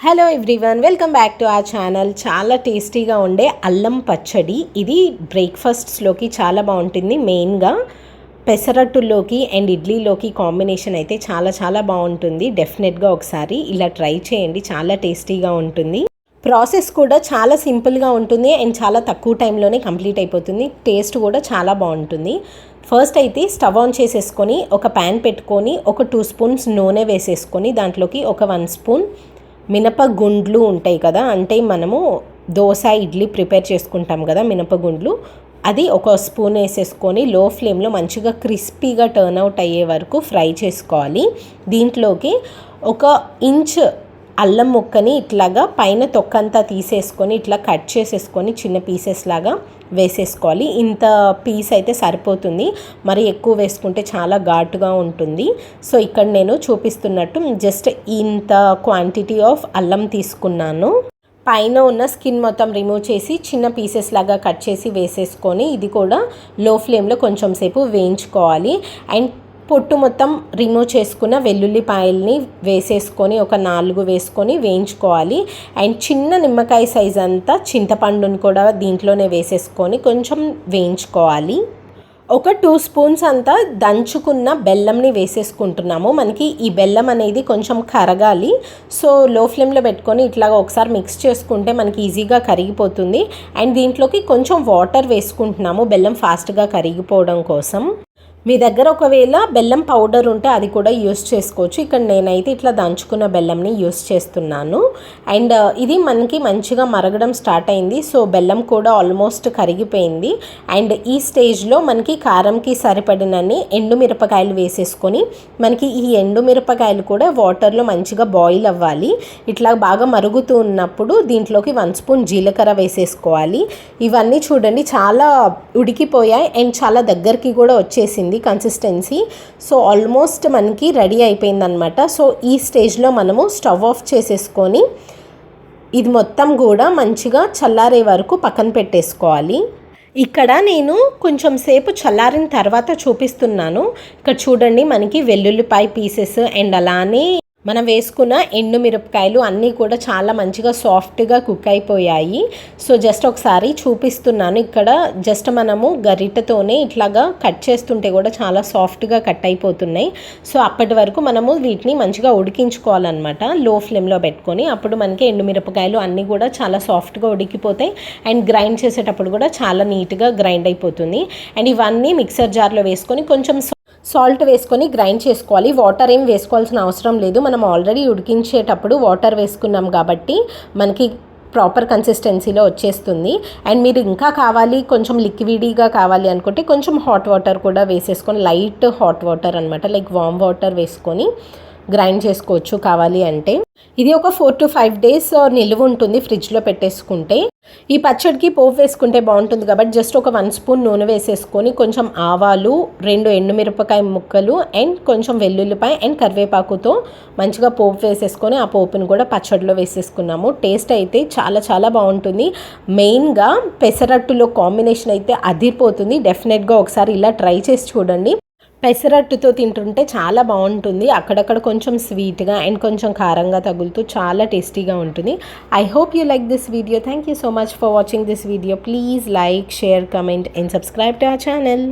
Hello everyone, welcome back to our channel. చాలా టేస్టీగా ఉండే అల్లం పచ్చడి. ఇది బ్రేక్ఫాస్ట్స్లోకి చాలా బాగుంటుంది. మెయిన్గా పెసరట్టులోకి అండ్ ఇడ్లీలోకి కాంబినేషన్ అయితే చాలా బాగుంటుంది. డెఫినెట్గా ఒకసారి ఇలా ట్రై చేయండి, చాలా టేస్టీగా ఉంటుంది. ప్రాసెస్ కూడా చాలా సింపుల్గా ఉంటుంది అండ్ చాలా తక్కువ టైంలోనే కంప్లీట్ అయిపోతుంది. టేస్ట్ కూడా చాలా బాగుంటుంది. ఫస్ట్ అయితే స్టవ్ ఆన్ చేసేసుకొని ఒక ప్యాన్ పెట్టుకొని ఒక 2 స్పూన్స్ నూనె వేసేసుకొని దాంట్లోకి ఒక 1 స్పూన్ మినపగుండ్లు ఉంటాయి కదా, అంటే మనము దోశ ఇడ్లీ ప్రిపేర్ చేసుకుంటాం కదా మినపగుండ్లు, అది ఒక స్పూన్ వేసేసుకొని లో ఫ్లేమ్లో మంచిగా క్రిస్పీగా టర్న్ అవుట్ అయ్యే వరకు ఫ్రై చేసుకోవాలి. దీంట్లోకి 1 ఇంచ్ అల్లం ముక్కని ఇట్లాగా పైన తొక్కంతా తీసేసుకొని ఇట్లా కట్ చేసేసుకొని చిన్న పీసెస్ లాగా వేసేసుకోవాలి. ఇంత పీస్ అయితే సరిపోతుంది, మరి ఎక్కువ వేసుకుంటే చాలా ఘాటుగా ఉంటుంది. సో ఇక్కడ నేను చూపిస్తున్నట్టు జస్ట్ ఇంత క్వాంటిటీ ఆఫ్ అల్లం తీసుకున్నాను. పైన ఉన్న స్కిన్ మొత్తం రిమూవ్ చేసి చిన్న పీసెస్ లాగా కట్ చేసి వేసేసుకొని ఇది కూడా లో ఫ్లేమ్లో కొంచెం సేపు వేయించుకోవాలి. అండ్ పొట్టు మొత్తం రిమూవ్ చేసుకున్న వెల్లుల్లిపాయల్ని వేసేసుకొని ఒక 4 వేసుకొని వేయించుకోవాలి. అండ్ చిన్న నిమ్మకాయ సైజ్ అంతా చింతపండుని కూడా దీంట్లోనే వేసేసుకొని కొంచెం వేయించుకోవాలి. ఒక 2 స్పూన్స్ అంతా దంచుకున్న బెల్లంని వేసేసుకుంటున్నాము. మనకి ఈ బెల్లం అనేది కొంచెం కరగాలి. సో లో ఫ్లేమ్లో పెట్టుకొని ఇట్లాగా ఒకసారి మిక్స్ చేసుకుంటే మనకి ఈజీగా కరిగిపోతుంది. అండ్ దీంట్లోకి కొంచెం వాటర్ వేసుకుంటున్నాము బెల్లం ఫాస్ట్గా కరిగిపోవడం కోసం. మీ దగ్గర ఒకవేళ బెల్లం పౌడర్ ఉంటే అది కూడా యూస్ చేసుకోవచ్చు. ఇక్కడ నేనైతే ఇట్లా దంచుకున్న బెల్లంని యూస్ చేస్తున్నాను. అండ్ ఇది మనకి మంచిగా మరగడం స్టార్ట్ అయింది. సో బెల్లం కూడా ఆల్మోస్ట్ కరిగిపోయింది. అండ్ ఈ స్టేజ్లో మనకి కారంకి సరిపడినన్ని ఎండుమిరపకాయలు వేసేసుకొని మనకి ఈ ఎండుమిరపకాయలు కూడా వాటర్లో మంచిగా బాయిల్ అవ్వాలి. ఇట్లా బాగా మరుగుతూ ఉన్నప్పుడు దీంట్లోకి 1 స్పూన్ జీలకర్ర వేసేసుకోవాలి. ఇవన్నీ చూడండి చాలా ఉడికిపోయాయి అండ్ చాలా దగ్గరికి కూడా వచ్చేసింది కన్సిస్టెన్సీ. సో ఆల్మోస్ట్ మనకి రెడీ అయిపోయిందనమాట. సో ఈ స్టేజ్లో మనము స్టవ్ ఆఫ్ చేసేసుకొని ఇది మొత్తం కూడా మంచిగా చల్లారే వరకు పక్కన పెట్టేసుకోవాలి. ఇక్కడ నేను కొంచెం సేపు చల్లారిన తర్వాత చూపిస్తున్నాను. ఇక్కడ చూడండి మనకి వెల్లుల్లిపాయ పీసెస్ అండ్ అలానే మనం వేసుకున్న ఎండుమిరపకాయలు అన్నీ కూడా చాలా మంచిగా సాఫ్ట్గా కుక్ అయిపోయాయి. సో జస్ట్ ఒకసారి చూపిస్తున్నాను. ఇక్కడ జస్ట్ మనము గరిటెతోనే ఇట్లాగా కట్ చేస్తుంటే కూడా చాలా సాఫ్ట్గా కట్ అయిపోతున్నాయి. సో అప్పటి వరకు మనము వీటిని మంచిగా ఉడికించుకోవాలన్నమాట లో ఫ్లేమ్లో పెట్టుకొని. అప్పుడు మనకి ఎండుమిరపకాయలు అన్నీ కూడా చాలా సాఫ్ట్గా ఉడికిపోతాయి అండ్ గ్రైండ్ చేసేటప్పుడు కూడా చాలా నీట్గా గ్రైండ్ అయిపోతుంది. అండ్ ఇవన్నీ మిక్సర్ జార్లో వేసుకొని కొంచెం సాల్ట్ వేసుకొని గ్రైండ్ చేసుకోవాలి. వాటర్ ఏం వేసుకోవాల్సిన అవసరం లేదు, మనం ఆల్రెడీ ఉడికించేటప్పుడు వాటర్ వేసుకున్నాం కాబట్టి మనకి ప్రాపర్ కన్సిస్టెన్సీలో వచ్చేస్తుంది. అండ్ మీరు ఇంకా కావాలి కొంచెం లిక్విడీగా కావాలి అనుకుంటే కొంచెం హాట్ వాటర్ కూడా వేసేసుకొని, లైట్ హాట్ వాటర్ అనమాట, లైక్ వామ్ వాటర్ వేసుకొని గ్రైండ్ చేసుకోవచ్చు కావాలి అంటే. ఇది ఒక 4 to 5 days నిలువ ఉంటుంది ఫ్రిడ్జ్లో పెట్టేసుకుంటే. ఈ పచ్చడికి పోపు వేసుకుంటే బాగుంటుంది కాబట్టి జస్ట్ ఒక 1 స్పూన్ నూనె వేసేసుకొని కొంచెం ఆవాలు, 2 ఎండుమిరపకాయ ముక్కలు అండ్ కొంచెం వెల్లుల్లిపాయ అండ్ కరివేపాకుతో మంచిగా పోపు వేసేసుకొని ఆ పోపును కూడా పచ్చడిలో వేసేసుకున్నాము. టేస్ట్ అయితే చాలా బాగుంటుంది. మెయిన్గా పెసరట్టులో కాంబినేషన్ అయితే అదిరిపోతుంది. డెఫినెట్గా ఒకసారి ఇలా ట్రై చేసి చూడండి. పెసరట్టుతో తింటుంటే చాలా బాగుంటుంది. అక్కడక్కడ కొంచెం స్వీట్గా అండ్ కొంచెం కారంగా తగులుతూ చాలా టేస్టీగా ఉంటుంది. I hope you like this video. Thank you so much for watching this video. Please like, share, comment and subscribe to our channel.